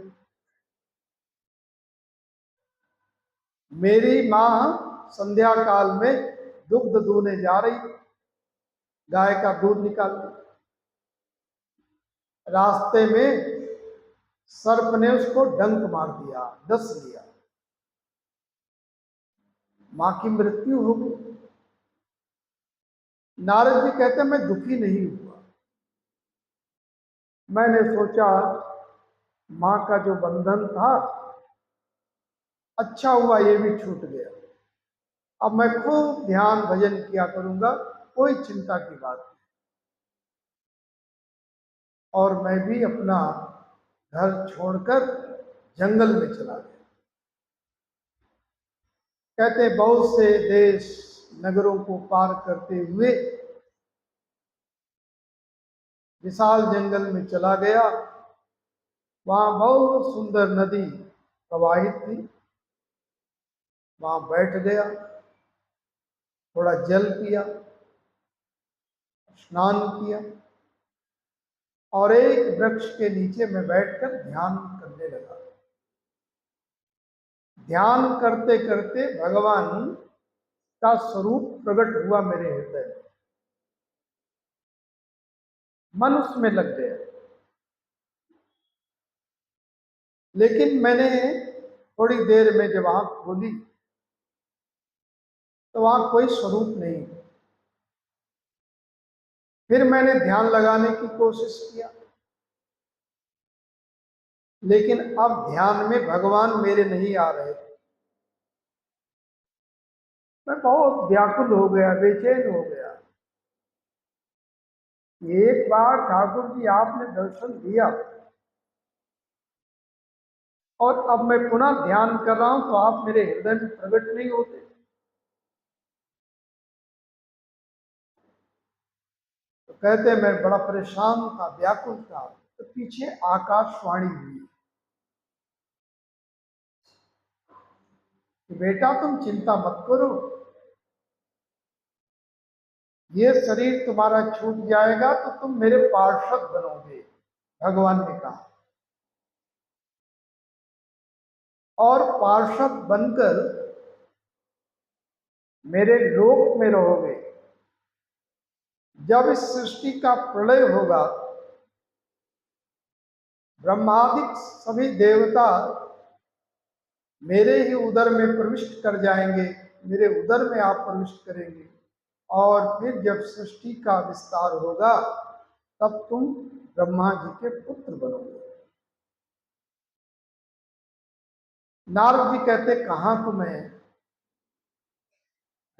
मेरी मां संध्या काल में दुग्ध दूहने जा रही थी, गाय का दूध निकालने। रास्ते में सर्प ने उसको डंक मार दिया, डस लिया, मां की मृत्यु हो गई। नारद जी कहते मैं दुखी नहीं हुआ, मैंने सोचा मां का जो बंधन था अच्छा हुआ ये भी छूट गया, अब मैं खूब ध्यान भजन किया करूंगा, कोई चिंता की बात नहीं। और मैं भी अपना घर छोड़कर जंगल में चला गया। कहते बहुत से देश नगरों को पार करते हुए विशाल जंगल में चला गया। वहां बहुत सुंदर नदी प्रवाहित थी, वहां बैठ गया, थोड़ा जल पिया, स्नान किया और एक वृक्ष के नीचे में बैठकर ध्यान करने लगा। ध्यान करते करते भगवान का स्वरूप प्रकट हुआ मेरे हृदय में, मन उसमें लग गया। लेकिन मैंने थोड़ी देर में जब आंख खोली तो वहां कोई स्वरूप नहीं। फिर मैंने ध्यान लगाने की कोशिश किया, लेकिन अब ध्यान में भगवान मेरे नहीं आ रहे थे। मैं बहुत व्याकुल हो गया, बेचैन हो गया। एक बार ठाकुर जी आपने दर्शन दिया और अब मैं पुनः ध्यान कर रहा हूं तो आप मेरे हृदय में प्रकट नहीं होते। तो कहते मैं बड़ा परेशान था, व्याकुल था। तो पीछे आकाशवाणी हुई कि बेटा तुम चिंता मत करो, ये शरीर तुम्हारा छूट जाएगा तो तुम मेरे पार्षद बनोगे, भगवान ने कहा। और पार्षद बनकर मेरे लोक में रहोगे। जब इस सृष्टि का प्रलय होगा, ब्रह्मादिक सभी देवता मेरे ही उदर में प्रविष्ट कर जाएंगे, मेरे उदर में आप प्रविष्ट करेंगे। और फिर जब सृष्टि का विस्तार होगा तब तुम ब्रह्मा जी के पुत्र बनोगे। नारद जी कहते कहां तो मैं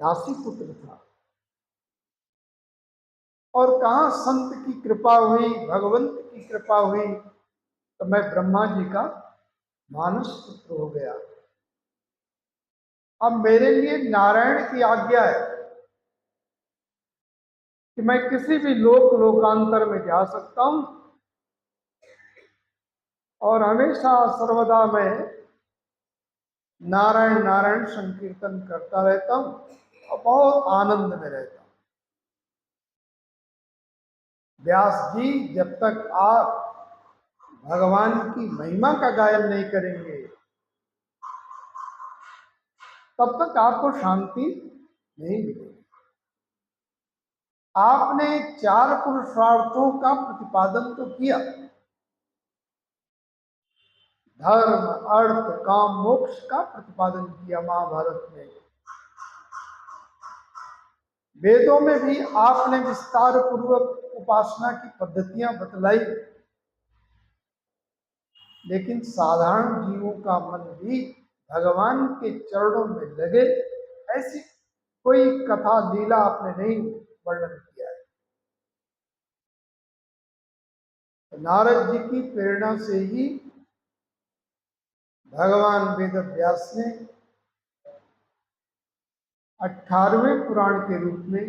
दासी पुत्र था, और कहां संत की कृपा हुई, भगवंत की कृपा हुई तो मैं ब्रह्मा जी का मानस पुत्र हो गया। अब मेरे लिए नारायण की आज्ञा है कि मैं किसी भी लोकांतर में जा सकता हूं और हमेशा सर्वदा मैं नारायण नारायण संकीर्तन करता रहता हूं और बहुत आनंद में रहता हूं। व्यास जी, जब तक आप भगवान की महिमा का गायन नहीं करेंगे तब तक आपको शांति नहीं मिलेगी। आपने 4 पुरुषार्थों का प्रतिपादन तो किया, धर्म अर्थ काम मोक्ष का प्रतिपादन किया महाभारत में। वेदों में भी आपने विस्तार पूर्वक उपासना की पद्धतियां बतलाई, लेकिन साधारण जीवों का मन भी भगवान के चरणों में लगे, ऐसी कोई कथा लीला आपने नहीं वर्णन किया है। तो नारद जी की प्रेरणा से ही भगवान वेद व्यास ने 18वें पुराण के रूप में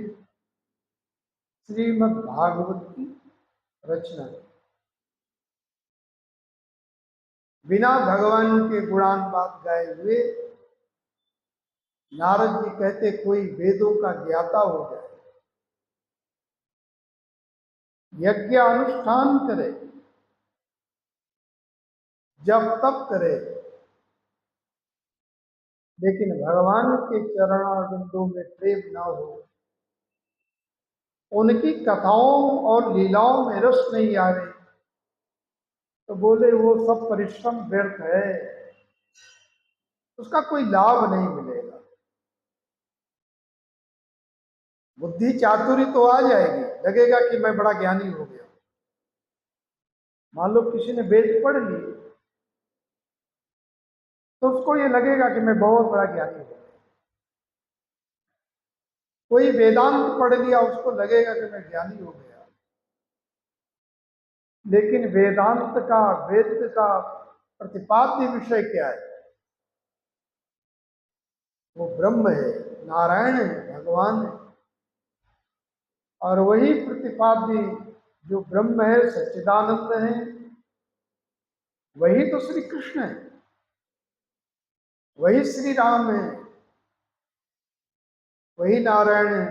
श्रीमद् भागवत की रचना की। बिना भगवान के गुणानुवाद गाए हुए नारद जी कहते कोई वेदों का ज्ञाता हो जाए, यज्ञ अनुष्ठान करे, जब तब करे, लेकिन भगवान के चरणारविंदों में प्रेम न हो, उनकी कथाओं और लीलाओं में रस नहीं आवे, तो बोले वो सब परिश्रम व्यर्थ है, उसका कोई लाभ नहीं मिलेगा। बुद्धि चातुरी तो आ जाएगी, लगेगा कि मैं बड़ा ज्ञानी हो गया। मान लो किसी ने वेद पढ़ ली तो उसको ये लगेगा कि मैं बहुत बड़ा ज्ञानी हो गया। कोई वेदांत पढ़ लिया, उसको लगेगा कि मैं ज्ञानी हो गया। लेकिन वेदांत का, वेद का प्रतिपाद्य विषय क्या है? वो ब्रह्म है, नारायण है, भगवान है। और वही प्रतिपाद्य जो ब्रह्म है, सच्चिदानंद है, वही तो श्री कृष्ण है, वही श्री राम है, वही नारायण है।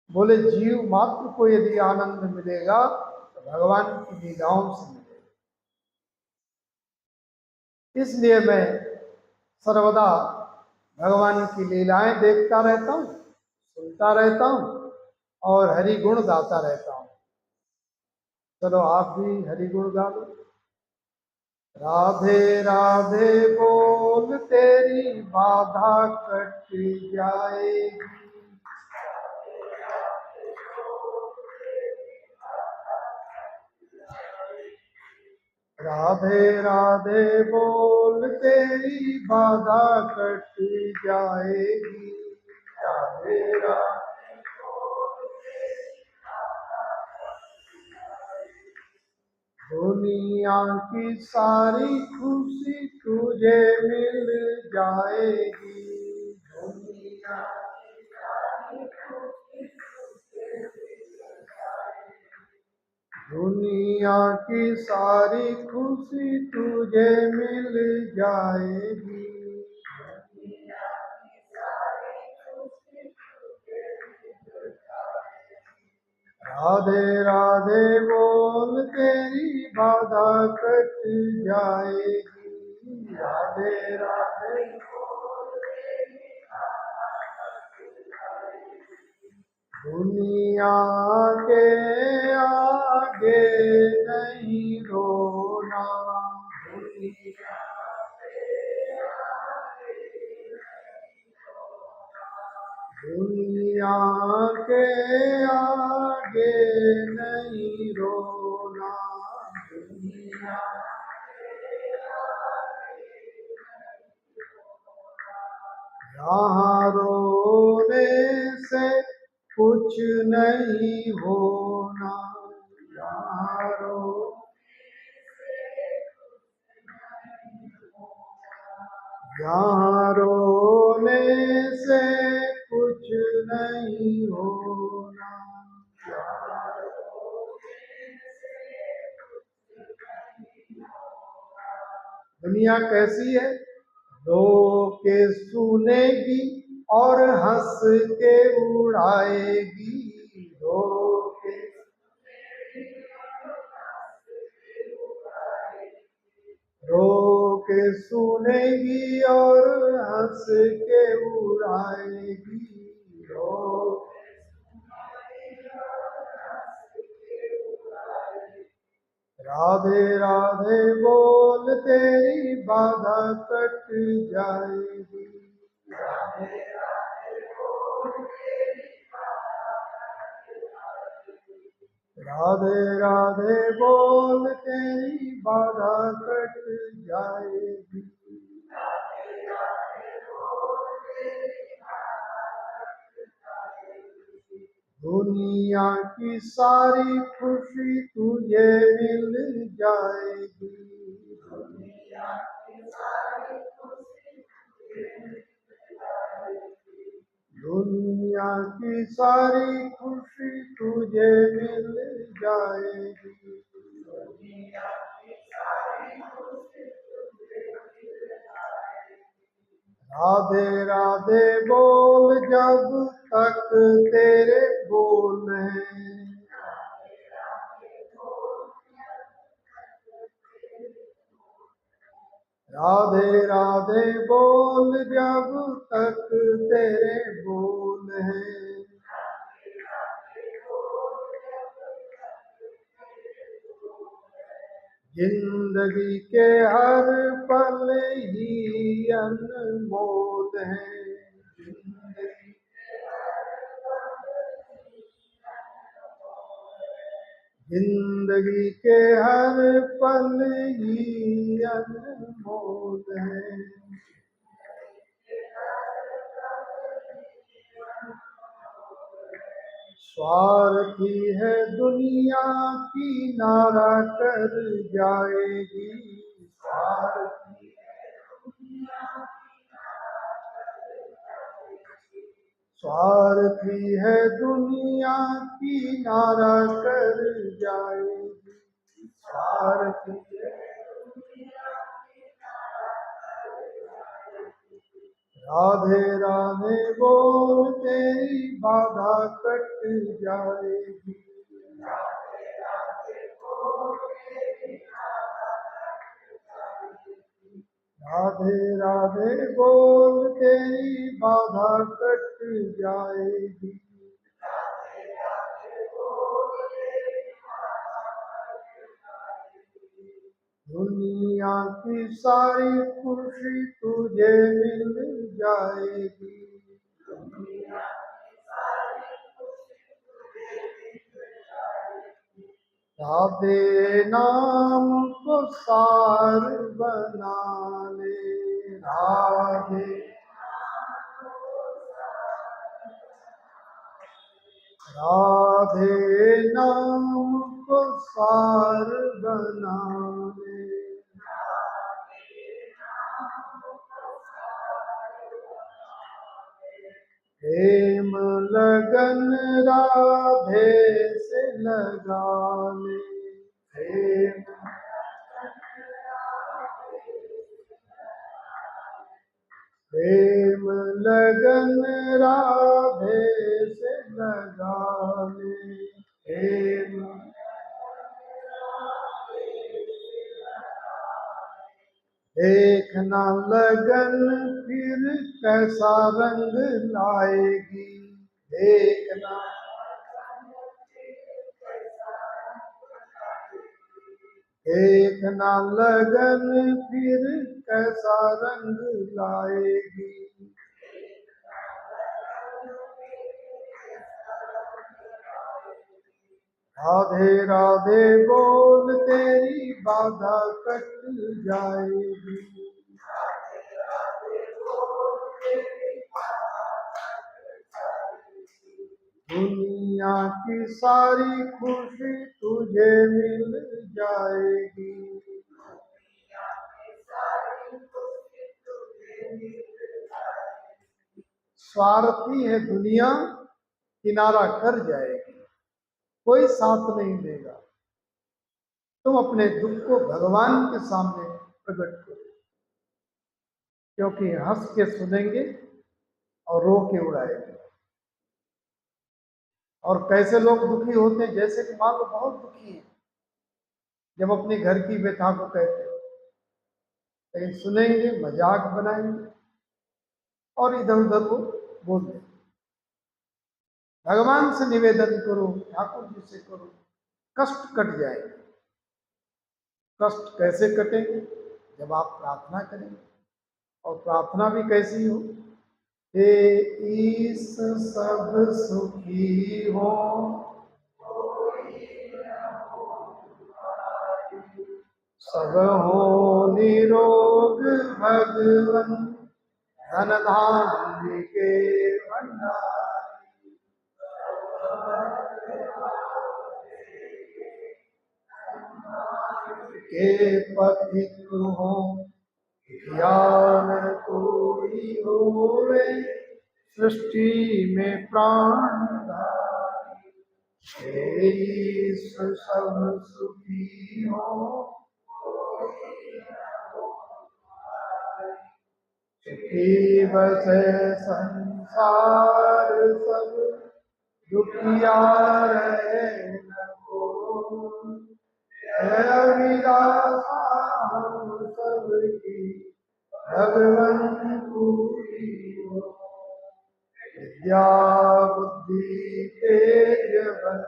बोले जीव मात्र को यदि आनंद मिलेगा तो भगवान की लीलाओं से मिलेगा। इसलिए मैं सर्वदा भगवान की लीलाएं देखता रहता हूँ, सुनता रहता हूँ और हरि गुण गाता रहता हूँ। चलो आप भी हरि गुण गा लो। राधे राधे बोल तेरी बाधा कट जाएगी, राधे राधे बोल तेरी बाधा कट जाएगी। राधे राधे दुनिया की सारी खुशी तुझे मिल जाएगी। दुनिया दुनिया की सारी खुशी तुझे मिल जाएगी। राधे राधे बोल तेरी बाधा कट जाएगी। राधे राधे दुनिया के आगे नहीं रोना। दुनिया दुनिया के आगे नहीं रोना। दुनिया यहाँ रोने से कुछ नहीं होना। यहाँ रो यहाँ रोने से कुछ नहीं होना। दुनिया कैसी है? रो के सुनेगी और हंस के उड़ाएगी। रो के रो के सुनेगी और हंस के उड़ाएगी। रो राधे राधे बोल तेरी बाधा कट जाएगी। राधे राधे राधे बोल तेरी बाधा कट जाएगी। दुनिया की सारी खुशी तुझे मिल जाएगी। दुनिया की सारी खुशी दुनिया की सारी खुशी तुझे मिल जाएगी। दुनिया की सारी खुशी राधे राधे बोल जब तक तेरे बोल हैं। राधे राधे बोल जब तक तेरे बोल हैं। जिंदगी के हर पल ही अनमोल है। जिंदगी के हर पल ही अनमोल है। स्वार्थी है दुनिया की नारा कर जाएगी। स्वार्थी स्वार्थी है दुनिया की नारा कर जाएगी। स्वार्थी राधे राधे बोल तेरी बाधा कट जाएगी। राधे राधे बोल तेरी बाधा कट जाएगी। दुनिया की सारी खुशी तुझे मिल जाएगी। राधे नाम को सार बना ले, राधे राधे नाम को सार बना ले। प्रेम लगन राधे से लगा ले, प्रेम प्रेम लगन राधे से लगा ले, प्रेम देखना लगन फिर कैसा रंग लाएगी, देखना देखना लगन फिर कैसा रंग लाएगी। राधे राधे बोल तेरी बाधा कट जाएगी, दुनिया की सारी खुशी तुझे मिल जाएगी। स्वार्थी है दुनिया, किनारा कर जाएगी, कोई साथ नहीं देगा। तुम अपने दुख को भगवान के सामने प्रकट करो, क्योंकि हंस के सुनेंगे और रो के उड़ाएंगे। और कैसे लोग दुखी होते हैं, जैसे कि मान लो बहुत दुखी है, जब अपने घर की व्यथा को कहते हैं, लेकिन सुनेंगे, मजाक बनाएंगे और इधर उधर वो बोल देंगे। भगवान से निवेदन करो, ठाकुर जी से करो, कष्ट कट जाएंगे। कष्ट कैसे कटेंगे? जब आप प्रार्थना करेंगे, और प्रार्थना भी कैसी हो, हे ईश सब सुखी हो, सब हो निरोग भगवन, धन धान्य के भंडारी, के पथिक हो ज्ञान कोई होवे, सृष्टि में प्राणधारी, हे ईश सब सुखी हो, सुखी बसे संसार सब, दुखिया रहे न कोई, अविनाशा हम सबकी भगवन पूरी हो, विद्या बुद्धि तेज बल,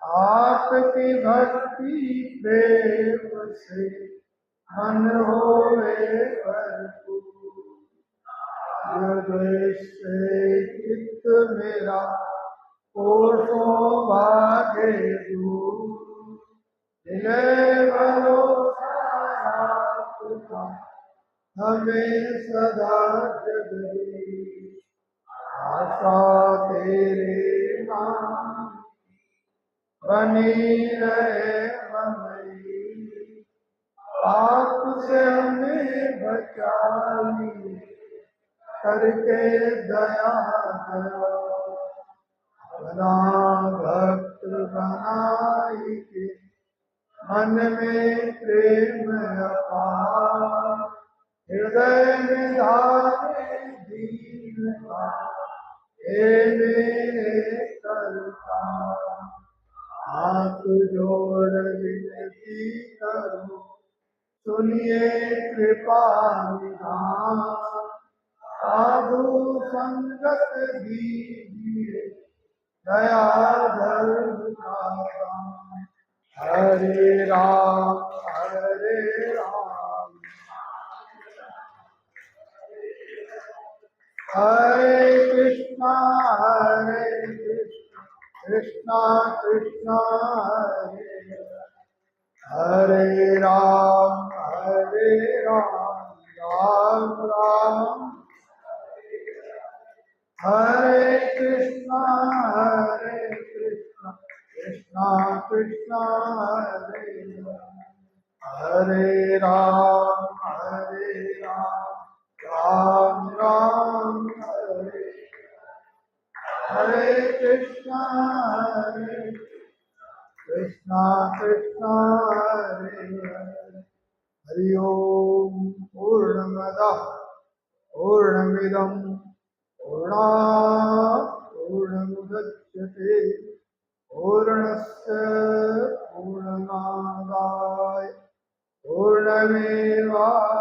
आपकी भक्ति प्रेम से मन होवे भरपूर, द्वेष से चित्त मेरा कोसों भागे दूर, मिले भरोसा आपका हमें सदा जगदीश, आशा तेरे नाम बनी रहे हमें, पाप से हमें बचाई करके दया दया, बना भक्त बनाई के मन में प्रेम अपार, हृदय में धारे दीन का हे मेरे करतार, हाथ जोड़ विनती करो सुनिए कृपा निधान, साधु संगत दीजिए दया धर्म का दान, हरे राम हरे कृष्णा हरे कृष्णा कृष्णा हरे राम राम राम हरे कृष्णा कृष्णा कृष्णा हरे राम राम राम हरे कृष्णा कृष्णा कृष्णा हरि ओम पूर्णमदः पूर्णमिदं पूर्णात् पूर्णमुदच्यते पूर्णस्य पूर्णमादाय पूर्णमेवावशिष्यते